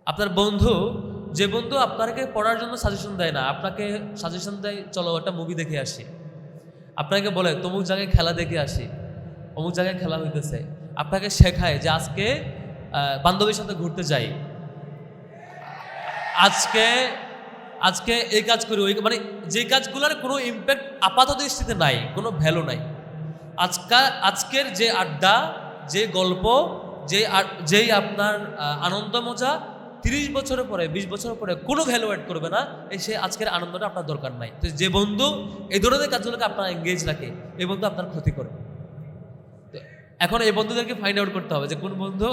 আপনার বন্ধু, যে বন্ধু আপনাকে পড়ার জন্য সাজেশন দেয় না, আপনাকে সাজেশন দেয় চলো একটা মুভি দেখে আসি, আপনাকে বলে তমুক জায়গায় খেলা দেখে আসি, অমুক জায়গায় খেলা হইতেছে, আপনাকে শেখায় যে আজকে বান্ধবীর সাথে ঘুরতে যাই, আজকে আজকে এই কাজ করি, ওই মানে যে কাজগুলোর কোনো ইম্প্যাক্ট আপাত দৃষ্টিতে নাই, কোনো ভ্যালু নাই। আজকের যে আড্ডা, যে গল্প, যেই আপনার আনন্দ মজা 30 বছরের পরে 20 বছর পরে কোনো ভ্যালু অ্যাড করবে না, সেই আজকের আনন্দটা আপনার দরকার নাই। তো যে বন্ধু এই ধরনের কাজগুলোকে আপনার এঙ্গেজ রাখে, এই বন্ধু আপনার ক্ষতি করে। এখন এই বন্ধুদেরকে ফাইন্ড আউট করতে হবে যে কোন বন্ধু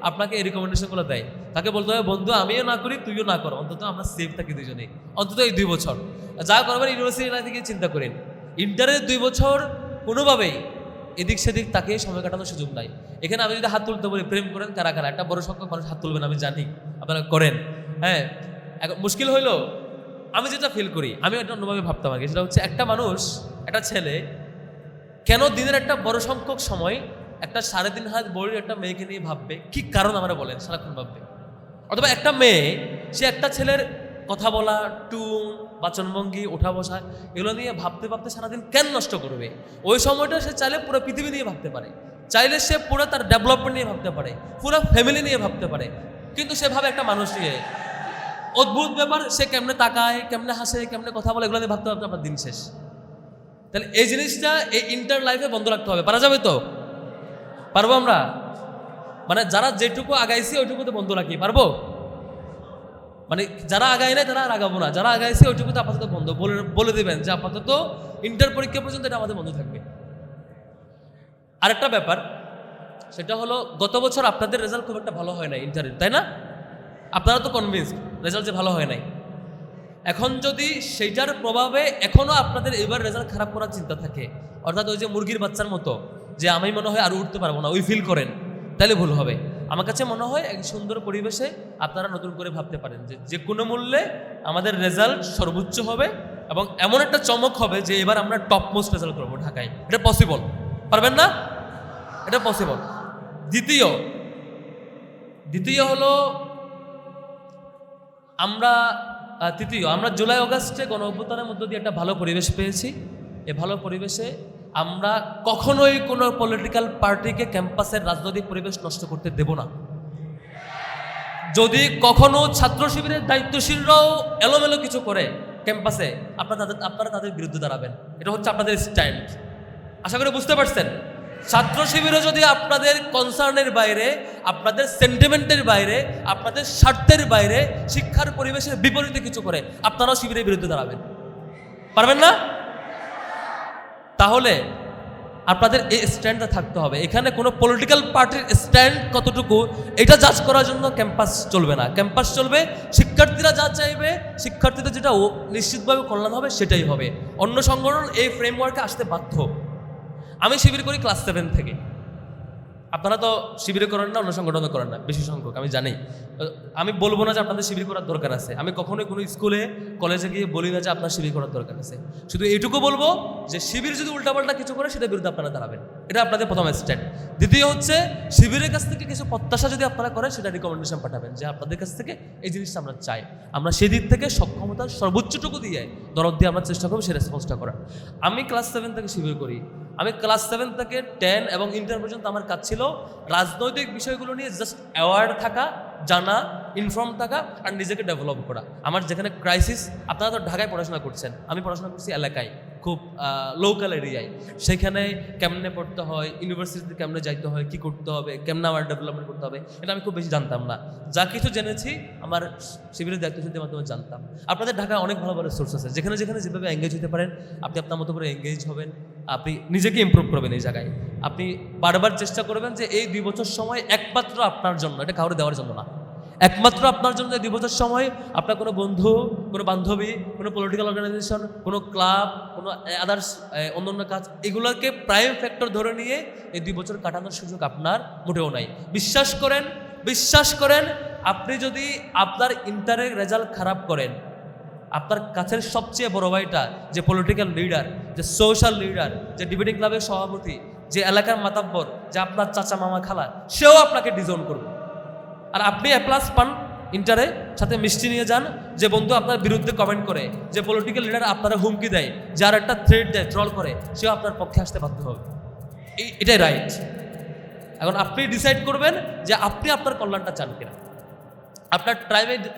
আপনাকে এই রিকমেন্ডেশনগুলো দেয়। তাকে বলতে হবে বন্ধু আমিও না করি তুইও না করো, অন্তত আমরা সেফ থাকি দুজনেই, অন্তত এই 2 বছর। যা করবেন ইউনিভার্সিটি লাইফ থেকে চিন্তা করেন, ইন্টারের 2 বছর কোনোভাবেই এদিক সেদিক তাকে সময় কাটানোর সুযোগ নাই। এখানে আমি যদি হাত তুলতে বলি প্রেম করেন কারা কারা, একটা বড় সংখ্যক মানুষ হাত তুলবেন, আমি জানি আপনারা করেন। হ্যাঁ, এখন মুশকিল হইলো আমি যেটা ফিল করি, আমি একটা অন্যভাবে ভাবতাম আগে, সেটা হচ্ছে একটা মানুষ, একটা ছেলে কেন দিনের একটা বড় সংখ্যক সময় একটা 3.5 হাত বড়ির একটা মেয়েকে নিয়ে ভাববে, কি কারণ আমরা বলেন সারাক্ষণ ভাববে? অথবা একটা মেয়ে, সে একটা ছেলের কথা বলা, টুন, বাচনভঙ্গি, ওঠা বসা, এগুলো নিয়ে ভাবতে ভাবতে সারাদিন কেন নষ্ট করবে? ওই সময়টা সে চাইলে পুরো পৃথিবী নিয়ে ভাবতে পারে, চাইলে সে পুরো তার ডেভেলপমেন্ট নিয়ে ভাবতে পারে, পুরো ফ্যামিলি নিয়ে ভাবতে পারে, কিন্তু সে ভাবে একটা মানুষ নিয়ে। অদ্ভুত ব্যাপার, সে কেমনে তাকায়, কেমনে হাসে, কেমনে কথা বলে, এগুলো নিয়ে ভাবতে ভাবতে আপনার দিন শেষ। তাহলে এই জিনিসটা এই ইন্টার লাইফে বন্ধ রাখতে হবে। পারা যাবে তো? পারবো আমরা? মানে যারা যেটুকু আগাইছি ওইটুকুতে বন্ধ রাখি, পারবো? মানে যারা আগায় নাই তারা আর আগাবো না, যারা আগাইছে ওইটুকুতে আপাতত বন্ধ বলে দেবেন যে আপাতত ইন্টার পরীক্ষা পর্যন্ত এটা আমাদের বন্ধ থাকবে। আরেকটা ব্যাপার, সেটা হলো গত বছর আপনাদের রেজাল্ট খুব একটা ভালো হয় নাই ইন্টারের, তাই না? আপনারা তো কনভিন্সড রেজাল্ট যে ভালো হয় নাই। এখন যদি সেইটার প্রভাবে এখনো আপনাদের এবার রেজাল্ট খারাপ করার চিন্তা থাকে, অর্থাৎ ওই যে মুরগির বাচ্চার মতো যে আমি মনে হয় আর উঠতে পারবো না, ওই ফিল করেন, তাহলে ভুল হবে। আমার কাছে মনে হয় এক সুন্দর পরিবেশে আপনারা নতুন করে ভাবতে পারেন যে কোনো মূল্যে আমাদের রেজাল্ট সর্বোচ্চ হবে এবং এমন একটা চমক হবে যে এবার আমরা টপ মোস্ট রেজাল্ট করবো ঢাকায়। এটা পসিবল, পারবেন না? এটা পসিবল। দ্বিতীয় হলো আমরা জুলাই অগাস্টে গণ অভ্যুত্থানের মধ্য দিয়ে একটা ভালো পরিবেশ পেয়েছি। এই ভালো পরিবেশে আমরা কখনোই কোনো পলিটিক্যাল পার্টিকে ক্যাম্পাসের রাজনৈতিক পরিবেশ নষ্ট করতে দেব না। যদি কখনো ছাত্র শিবিরের দায়িত্বশীলরাও এলোমেলো কিছু করে ক্যাম্পাসে, আপনারা তাদের বিরুদ্ধে দাঁড়াবেন। এটা হচ্ছে আপনাদের স্ট্যান্ড। আশা করি বুঝতে পারছেন। ছাত্র শিবিরও যদি আপনাদের কনসার্নের বাইরে, আপনাদের সেন্টিমেন্টের বাইরে, আপনাদের স্বার্থের বাইরে, শিক্ষার পরিবেশের বিপরীতে কিছু করে, আপনারাও শিবিরের বিরুদ্ধে দাঁড়াবেন, পারবেন না? তাহলে আপনাদের এই স্ট্যান্ডটা থাকতে হবে। এখানে কোনো পলিটিক্যাল পার্টির স্ট্যান্ড কতটুকু এটা জাজ করার জন্য ক্যাম্পাস চলবে না। ক্যাম্পাস চলবে শিক্ষার্থীরা যা চাইবে, শিক্ষার্থীদের যেটা নিশ্চিতভাবে কল্যাণ হবে সেটাই হবে। অন্য সংগঠন এই ফ্রেমওয়ার্কে আসতে বাধ্য। আমি শিবির করি ক্লাস 7 থেকে। আপনারা তো শিবির করেন না, অন্য সংগঠনও করেন না বেশি সংখ্যক, আমি জানি। আমি বলবো না যে আপনাদের শিবির করার দরকার আছে। আমি কখনোই কোনো স্কুলে কলেজে গিয়ে বলি না যে আপনার শিবির করার দরকার আছে। শুধু এইটুকু বলবো যে শিবির যদি উল্টাপাল্টা কিছু করে সেটার বিরুদ্ধে আপনারা দাঁড়াবেন। এটা আপনাদের প্রথম স্টেপ। দ্বিতীয় হচ্ছে শিবিরের কাছ থেকে কিছু প্রত্যাশা যদি আপনারা করেন সেটা রিকমেন্ডেশন পাঠাবেন যে আপনাদের কাছ থেকে এই জিনিসটা আমরা চাই। আমরা সেই দিক থেকে সক্ষমতার সর্বোচ্চটুকু দিয়ে দরদ দিয়ে আমরা চেষ্টা করবো সেই রেসপন্সটা করার। আমি ক্লাস 7 থেকে শিবির করি। আমি ক্লাস 7 থেকে 10 এবং ইন্টার পর্যন্ত আমার কাজ ছিল রাজনৈতিক বিষয়গুলো নিয়ে জাস্ট অ্যাওয়ার্ড থাকা, জানা, ইনফর্ম থাকা আর নিজেকে ডেভেলপ করা। আমার যেখানে ক্রাইসিস, আপনারা তো ঢাকায় পড়াশোনা করছেন, আমি পড়াশোনা করছি এলাকায়, খুব লোকাল এরিয়ায়। সেখানে কেমনে পড়তে হয়, ইউনিভার্সিটিতে কেমনে যাইতে হয়, কী করতে হবে, কেমনে আমার ডেভেলপমেন্ট করতে হবে, এটা আমি খুব বেশি জানতাম না। যা কিছু জেনেছি আমার শিবিরের দায়িত্বশীলদের মাধ্যমে জানতাম। আপনাদের ঢাকায় অনেক ভালো ভালো সোর্স আছে, যেখানে যেখানে যেভাবে এঙ্গেজ হতে পারেন আপনি আপনার মতো করে এঙ্গেজ হবেন, আপনি নিজেকে ইমপ্রুভ করবেন। এই জায়গায় আপনি বারবার চেষ্টা করবেন যে এই 2 বছর সময় একমাত্র আপনার জন্য, এটা কাউরে দেওয়ার জন্য না, একমাত্র আপনার জন্য। 2 বছর সময় আপনার কোনো বন্ধু, কোনো বান্ধবী, কোনো পলিটিক্যাল অর্গানাইজেশন, কোনো ক্লাব, কোনো আদার্স অন্যান্য কাজ, এগুলোকে প্রাইম ফ্যাক্টর ধরে নিয়ে এই 2 বছর কাটানোর সুযোগ আপনার মোটেও নাই। বিশ্বাস করেন আপনি যদি আপনার ইন্টারের রেজাল্ট খারাপ করেন, আপনার কাছের সবচেয়ে বড় ভাইটা যে পলিটিক্যাল লিডার, যে সোশ্যাল লিডার, যে ডিবেটিং ক্লাবের সভাপতি, যে এলাকার মাতাব্বর, যে আপনার চাচা মামা খালা, সেও আপনাকে ডিজোন করবে। আর আপনি A+ পান ইন্টারে সাথে মিষ্টি নিয়ে যান। যে বন্ধু আপনার বিরুদ্ধে কমেন্ট করে, যে পলিটিক্যাল লিডার আপনারা হুমকি দেয়, যার একটা থ্রেট দেয়, ট্রল করে, সেও আপনার পক্ষে আসতে বাধ্য হবে। এটাই রাইট। এখন আপনি ডিসাইড করবেন যে আপনি আপনার কল্যাণটা চান কিনা। আপনার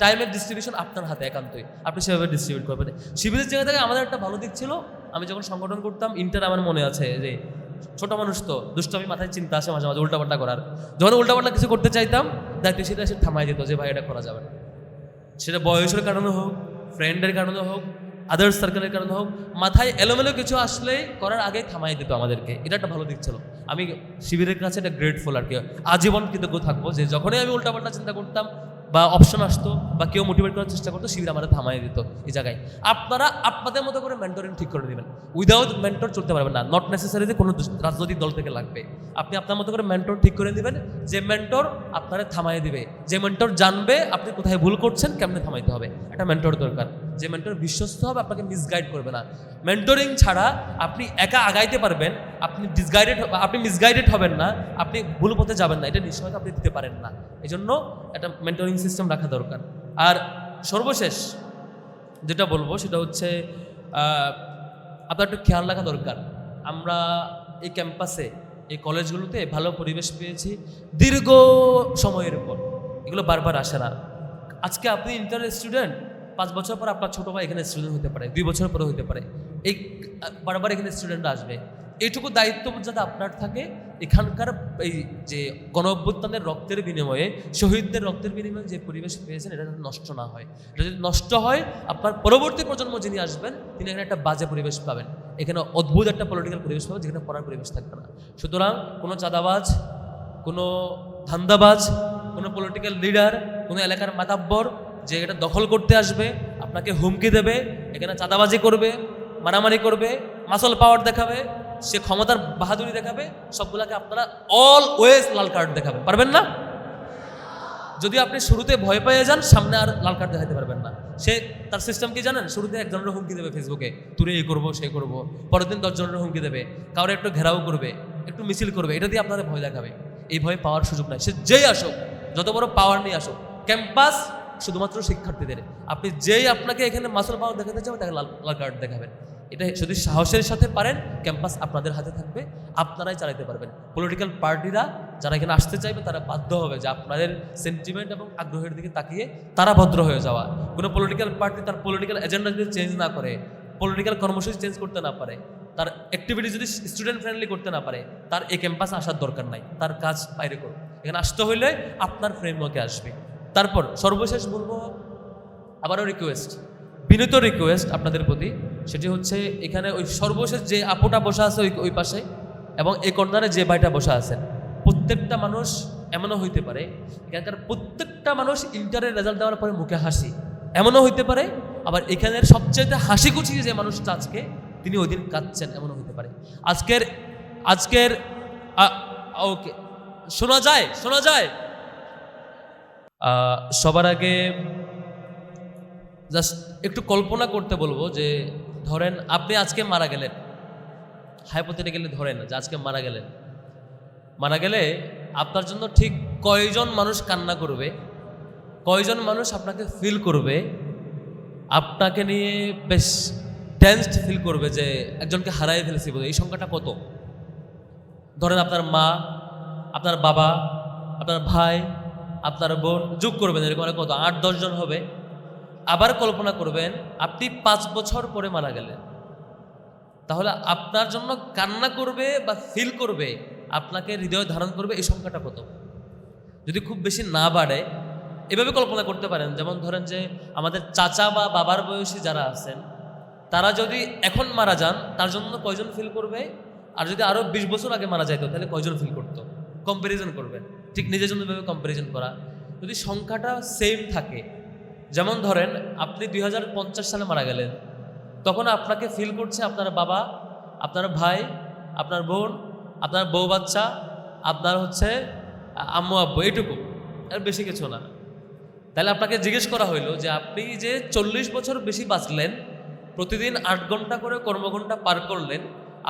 টাইমের ডিস্ট্রিবিউশন আপনার হাতে একান্তই, আপনি সেভাবে ডিস্ট্রিবিউট করবেন। শিবিরের জায়গা থেকে আমাদের একটা ভালো দিক ছিল, আমি যখন সংগঠন করতাম ইন্টার, আমার মনে আছে যে ছোট মানুষ তো দুষ্টামি মাথায় চিন্তা আসে মাঝে মাঝে উল্টাপাল্টা করার। যখন উল্টাপাল্টা কিছু করতে চাইতাম, দায়িত্বশীল এসে থামাই দিত যে ভাই এটা করা যাবে না। সেটা বয়সের কারণে হোক, ফ্রেন্ডের কারণে হোক, আদার্স সার্কেলের কারণে হোক, মাথায় এলোমেলো কিছু আসলেই করার আগেই থামাই দিত আমাদেরকে। এটা একটা ভালো দিক ছিল। আমি শিবিরের কাছে এটা গ্রেটফুল আর কি, আজীবন কৃতজ্ঞ থাকবো যে যখনই আমি উল্টাপাল্টা চিন্তা করতাম বা অপশন আসতো বা কেউ মোটিভেট করার চেষ্টা করতো, শিবির আমাদের থামাই দিত এই জায়গায়। আপনারা আপনাদের মতো করে মেন্টরিং ঠিক করে নেবেন। উইদাউট মেন্টর চলতে পারবেন না, নট নেসেসারি যে কোনো রাজনৈতিক দল থেকে লাগবে। আপনি আপনার মতো করে মেন্টর ঠিক করে নেবেন, যে মেন্টর আপনারা থামাই দিবে, যে মেন্টর জানবে আপনি কোথায় ভুল করছেন, কেমনে থামাইতে হবে। একটা মেন্টর দরকার, যে মেন্টর বিশ্বস্ত হবে, আপনাকে মিসগাইড করবে না। মেন্টরিং ছাড়া আপনি একা আগাইতে পারবেন, আপনি মিসগাইডেড হবেন না, আপনি ভুল পথে যাবেন না, এটা নিশ্চয়তা আপনি দিতে পারেন না। এই জন্য একটা মেন্টরিং সিস্টেম রাখা দরকার। আর সর্বশেষ যেটা বলবো সেটা হচ্ছে আপনার একটু খেয়াল রাখা দরকার। আমরা এই ক্যাম্পাসে, এই কলেজগুলোতে ভালো পরিবেশ পেয়েছি দীর্ঘ সময়ের পর, এগুলো বারবার আসে না। আজকে আপনি ইন্টারের স্টুডেন্ট, 5 বছর পর আপনার ছোটো ভাই এখানে স্টুডেন্ট হতে পারে, 2 বছর পরে হতে পারে, এই বারবার এখানে স্টুডেন্টরা আসবে। এইটুকু দায়িত্ব যাতে আপনার থাকে, এখানকার এই যে গণ অভ্যুত্থানের রক্তের বিনিময়ে, শহীদদের রক্তের বিনিময়ে যে পরিবেশ পেয়েছেন, এটা যাতে নষ্ট না হয়। এটা যদি নষ্ট হয়, আপনার পরবর্তী প্রজন্ম যিনি আসবেন তিনি এখানে একটা বাজে পরিবেশ পাবেন, এখানে অদ্ভুত একটা পলিটিক্যাল পরিবেশ পাবেন, যেখানে পড়ার পরিবেশ থাকবে না। সুতরাং কোনো চাঁদাবাজ, কোনো ধান্দাবাজ, কোনো পলিটিক্যাল লিডার, কোনো এলাকার মাতাব্বর যে এটা দখল করতে আসবে, আপনাকে হুমকি দেবে, এখানে চাঁদাবাজি করবে, মারামারি করবে, মাসল পাওয়ার দেখাবে, সে ক্ষমতার বাহাদুরি দেখাবে, সবগুলাকে আপনারা অলওয়েজ লাল কার্ড দেখাবেন, পারবেন না? যদি আপনি শুরুতে ভয় পেয়ে যান, সামনে আর লাল কার্ড দেখাতে পারবেন না। সে তার সিস্টেম কি জানেন? শুরুতে একজনের হুমকি দেবে ফেসবুকে, তুই এই করবো সে করবো, পরের দিন 10 জনের হুমকি দেবে, কারো একটু ঘেরাও করবে, একটু মিছিল করবে, এটা দিয়ে আপনাদের ভয় দেখাবে। এই ভয় পাওয়ার সুযোগ নাই। সে যেই আসুক, যত বড় পাওয়ার নিয়ে আসুক, ক্যাম্পাস শুধুমাত্র শিক্ষার্থীদের। আপনি যেই আপনাকে এখানে মাসল পাওয়ার দেখাতে চাবেন, তাকে লাল কার্ড দেখাবেন। এটা যদি সাহসের সাথে পারেন, ক্যাম্পাস আপনাদের হাতে থাকবে, আপনারাই চালাতে পারবেন। পলিটিক্যাল পার্টিরা যারা এখানে আসতে চাইবে, তারা বাধ্য হবে যে আপনাদের সেন্টিমেন্ট এবং আগ্রহের দিকে তাকিয়ে তারা ভদ্র হয়ে যাওয়া। কোনো পলিটিক্যাল পার্টি তার পলিটিক্যাল এজেন্ডা যদি চেঞ্জ না করে, পলিটিক্যাল কর্মসূচি চেঞ্জ করতে না পারে, তার অ্যাক্টিভিটি যদি স্টুডেন্ট ফ্রেন্ডলি করতে না পারে, তার এই ক্যাম্পাসে আসার দরকার নাই, তার কাজ বাইরে করুন। এখানে আসতে হইলে আপনার ফ্রেমওয়ার্কে আসবে। তারপর সর্বশেষ বলবো, আবারও রিকোয়েস্ট, বিনীত রিকোয়েস্ট আপনাদের প্রতি, সেটি হচ্ছে এখানে ওই সর্বশেষ যে আপুটা বসা আছে ওই পাশে, এবং এই কর্নারে যে ভাইটা বসা আছেন, প্রত্যেকটা মানুষ এমনও হইতে পারে, এখানকার প্রত্যেকটা মানুষ ইন্টারের রেজাল্ট দেওয়ার পরে মুখে হাসি, এমনও হইতে পারে। আবার এখানের সবচেয়ে হাসি খুশি যে মানুষটা আজকে, তিনি ওই দিন কাঁদছেন, এমনও হইতে পারে। আজকের ওকে, শোনা যায়। সবার আগে জাস্ট একটু কল্পনা করতে বলবো যে ধরেন আপনি আজকে মারা গেলেন, হাইপোথেটিক্যালি ধরেন যে আজকে মারা গেলে আপনার জন্য ঠিক কয়জন মানুষ কান্না করবে, কয়জন মানুষ আপনাকে ফিল করবে, আপনাকে নিয়ে বেশ টেন্সড ফিল করবে যে একজনকে হারাই ফেলেছি বলে। এই সংখ্যাটা কত? ধরেন আপনার মা, আপনার বাবা, আপনার ভাই, আপনার বোন, যোগ করবেন, এরকম কত 8-10 জন হবে। আবার কল্পনা করবেন আপনি 5 বছর পরে মারা গেলেন, তাহলে আপনার জন্য কান্না করবে বা ফিল করবে, আপনাকে হৃদয় ধারণ করবে, এই সংখ্যাটা কত? যদি খুব বেশি না বাড়ে, এভাবে কল্পনা করতে পারেন, যেমন ধরেন যে আমাদের চাচা বা বাবার বয়সী যারা আছেন, তারা যদি এখন মারা যান, তার জন্য কয়জন ফিল করবে, আর যদি আরও 20 বছর আগে মারা যাইতো তাহলে কয়জন ফিল করতো? কম্প্যারিজন করবেন, ঠিক নিজের জন্য এভাবে কম্প্যারিজন করা। যদি সংখ্যাটা সেম থাকে, যেমন ধরেন আপনি 2050 সালে মারা গেলেন, তখন আপনাকে ফিল করছে আপনার বাবা, আপনার ভাই, আপনার বোন, আপনার বউ বাচ্চা, আপনার হচ্ছে আম্মু আব্বু, এইটুকু, আর বেশি কিছু না। তাহলে আপনাকে জিজ্ঞেস করা হইলো যে আপনি যে 40 বছর বেশি বাঁচলেন, প্রতিদিন 8 ঘন্টা করে কর্মঘণ্টা পার করলেন,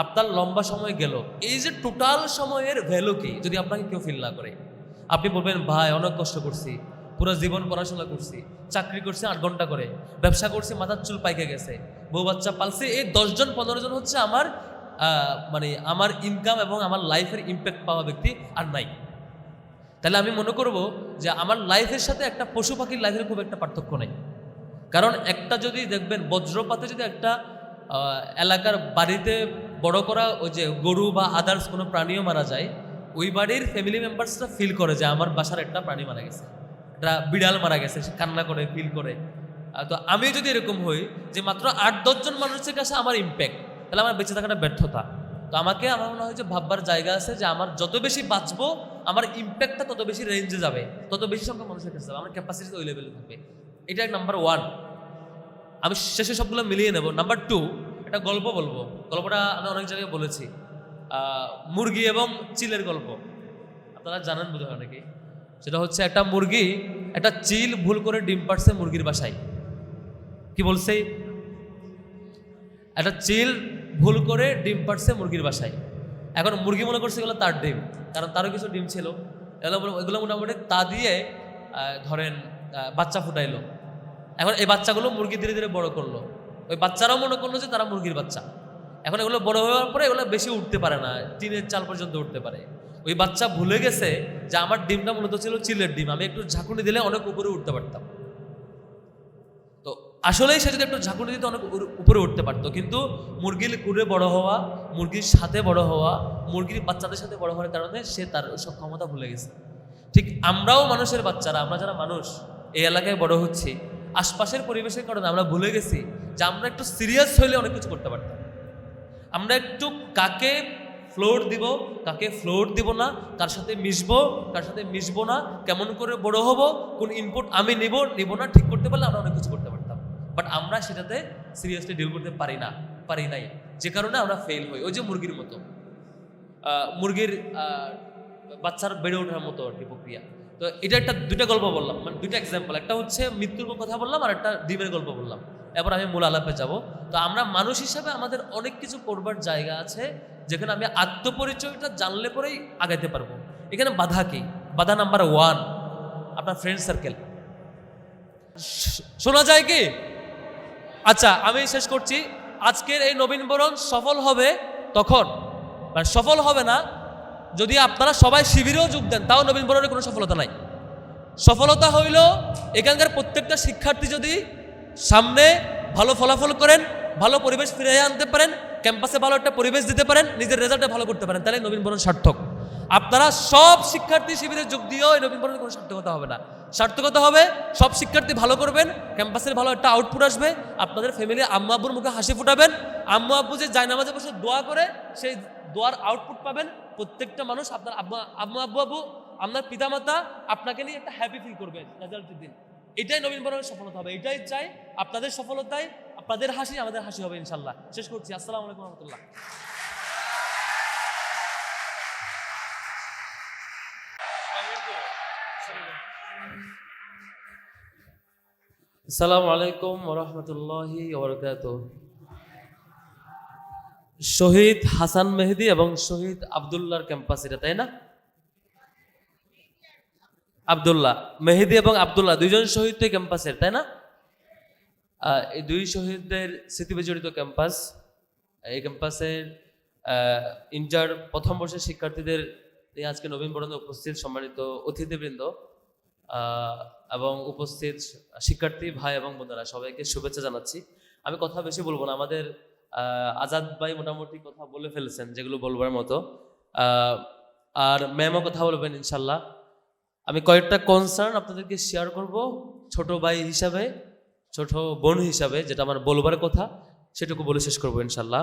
আপনার লম্বা সময় গেল, এই যে টোটাল সময়ের ভ্যালু কি যদি আপনাকে কেউ ফিল না করে? আপনি বলবেন ভাই অনেক কষ্ট করছি, পুরো জীবন পড়াশোনা করছি, চাকরি করছি 8 ঘন্টা করে, ব্যবসা করছি, মাথার চুল পাইকে গেছে, বউ বাচ্চা পালছি, এই 10 জন 15 জন হচ্ছে আমার মানে আমার ইনকাম এবং আমার লাইফের ইম্প্যাক্ট পাওয়া ব্যক্তি আর নাই। তাহলে আমি মনে করব যে আমার লাইফের সাথে একটা পশু পাখির লাইফের খুব একটা পার্থক্য নেই। কারণ একটা যদি দেখবেন বজ্রপাতে যদি একটা এলাকার বাড়িতে বড় করা ওই যে গরু বা আদার্স কোনো প্রাণীও মারা যায়, ওই বাড়ির ফ্যামিলি মেম্বার্সরা ফিল করে যে আমার বাসার একটা প্রাণী মারা গেছে, একটা বিড়াল মারা গেছে, সে কান্না করে, ফিল করে। তো আমি যদি এরকম হই যে মাত্র 8-10 জন মানুষের কাছে আমার ইম্প্যাক্ট, তাহলে আমার বেঁচে থাকাটা ব্যর্থতা। তো আমাকে আমার মনে হয় যে ভাববার জায়গা আছে যে আমার যত বেশি বাঁচবো আমার ইম্প্যাক্টটা তত বেশি রেঞ্জে যাবে, তত বেশি সংখ্যক মানুষের কাছে যাবে, আমার ক্যাপাসিটি ওই লেভেলে থাকবে। এটা নাম্বার 1। আমি শেষে সবগুলো মিলিয়ে নেব। নাম্বার 2, একটা গল্প বলবো। গল্পটা আমি অনেক জায়গায় বলেছি, মুরগি এবং চিলের গল্প। আপনারা জানেন বোধহয় অনেকেই। সেটা হচ্ছে একটা মুরগি, একটা চিল ভুল করে ডিম পাড়ছে মুরগির বাসায়। কি বলছে? একটা চিল ভুল করে ডিম পাড়ছে মুরগির বাসায়। এখন মুরগি মনে করছে এগুলো তার ডিম, কারণ তারও কিছু ডিম ছিল। এগুলো মোটামুটি তা দিয়ে ধরেন বাচ্চা ফুটাইলো। এখন এই বাচ্চাগুলো মুরগি ধীরে ধীরে বড় করলো। ওই বাচ্চারাও মনে করলো যে তারা মুরগির বাচ্চা। এখন এগুলো বড় হওয়ার পরে এগুলো বেশি উঠতে পারে না, টিনের চাল পর্যন্ত উঠতে পারে। ওই বাচ্চা ভুলে গেছে যে আমার ডিমটা মূলত ছিল চিলের ডিম, আমি একটু ঝাঁকুনি দিলে অনেক উপরে উঠতে পারতাম। তো আসলেই সে যদি একটু ঝাঁকুনি দিতে অনেক উপরে উঠতে পারতো, কিন্তু মুরগির কুড়ে বড় হওয়া, মুরগির সাথে বড় হওয়া, মুরগির বাচ্চাদের সাথে বড় হওয়ার কারণে সে তার সব ক্ষমতা ভুলে গেছে। ঠিক আমরাও মানুষের বাচ্চারা, আমরা যারা মানুষ এই এলাকায় বড় হচ্ছি, আশপাশের পরিবেশের কারণে আমরা ভুলে গেছি যে আমরা একটু সিরিয়াস হইলে অনেক কিছু করতে পারতাম। আমরা একটু কাকে ফ্লোর দিব, কাকে ফ্লোর দিব না, কার সাথে মিশবো, কার সাথে মিশবো না, কেমন করে বড় হব, কোন ইনপুট আমি নিব না, ঠিক করতে পারলে আমরা অনেক কিছু করতে পারতাম। বাট আমরা সেটাতে সিরিয়াসলি ডিল করতে পারি নাই, যে কারণে আমরা ফেল হই। ওই যে মুরগির মতো, মুরগির বাচ্চার বেড়ে ওঠার মতো আর কি প্রক্রিয়া। তো এটা একটা দুইটা গল্প বললাম, মানে দুইটা এক্সাম্পল। একটা হচ্ছে মৃত্যুর কথা বললাম, আর একটা ডিমের গল্প বললাম। এবার আমি মূল আলাপে যাব। তো আমরা মানুষ হিসাবে আমাদের অনেক কিছু করবার জায়গা আছে, যেখানে আমি আত্মপরিচয়টা জানলে পরেই আগাইতে পারবো। এখানে বাধা কি? বাধা নাম্বার 1, আপনার ফ্রেন্ড সার্কেল। শোনা যায় কি? আচ্ছা, আমি শেষ করছি। আজকের এই নবীনবরণ সফল হবে তখন, মানে সফল হবে না যদি আপনারা সবাই শিবিরেও যোগ দেন, তাও নবীনবরণের কোনো সফলতা নাই। সফলতা হইল এখানকার প্রত্যেকটা শিক্ষার্থী যদি সামনে ভালো ফলাফল করেন, ভালো পরিবেশ ফিরিয়ে আনতে পারেন, ক্যাম্পাসে ভালো একটা পরিবেশ দিতে পারেন, নিজের রেজাল্টে ভালো করতে পারেন, তাহলে নবীনবরণ সার্থক। আপনারা সব শিক্ষার্থী শিবিরে যোগ দিয়েও এই নবীনবরণের কোনো সার্থকতা হবে না। সার্থকতা হবে সব শিক্ষার্থী ভালো করবেন, ক্যাম্পাসের ভালো একটা আউটপুট আসবে, আপনাদের ফ্যামিলি আম্মু আব্বুর মুখে হাসি ফুটাবেন, আম্মু আব্বু যে জায়নামাজে বসে দোয়া করে সেই দোয়ার আউটপুট পাবেন। প্রত্যেকটা মানুষ আপনার আম্মু আব্বু আপনার পিতামাতা আপনাকে নিয়ে একটা হ্যাপি ফিল করবেন রেজাল্টের দিন। এটাই নবীনবরণের সফলতা হবে। এটাই চাই, আপনাদের সফলতায় আপনাদের হাসি আমাদের হাসি হবে ইনশাল্লাহ। শেষ করছি। আসসালামু আলাইকুম রহমতুল্লাহ। আসসালামু আলাইকুম ওরহমতুল্লাহি ওয়াবারাকাতুহু। শহীদ হাসান মেহেদী এবং শহীদ আবদুল্লাহর ক্যাম্পাস এটা, তাই না? আবদুল্লাহ, মেহেদী এবং আবদুল্লাহ দুইজন শহীদ তো ক্যাম্পাসের, তাই না? এই দুই শহীদদের স্মৃতি বিজড়িত ক্যাম্পাস। এই ক্যাম্পাসের ইন্টার প্রথম বর্ষের শিক্ষার্থীদের নিয়ে আজকে নবীনবরণে উপস্থিত সম্মানিত অতিথিবৃন্দ এবং উপস্থিত শিক্ষার্থী ভাই এবং বোনেরা, সবাইকে শুভেচ্ছা জানাচ্ছি। আমি কথা বেশি বলবো না, আমাদের আজাদ ভাই মোটামুটি কথা বলে ফেলেছেন যেগুলো বলবার মতো, আর ম্যামও কথা বলবেন ইনশাল্লাহ। আমি কয়েকটা কনসার্ন আপনাদেরকে শেয়ার করব ছোট ভাই হিসাবে, ছোট বোন হিসাবে, যেটা আমার বলবার কথা সেটুকু বলে শেষ করবো ইনশাল্লাহ।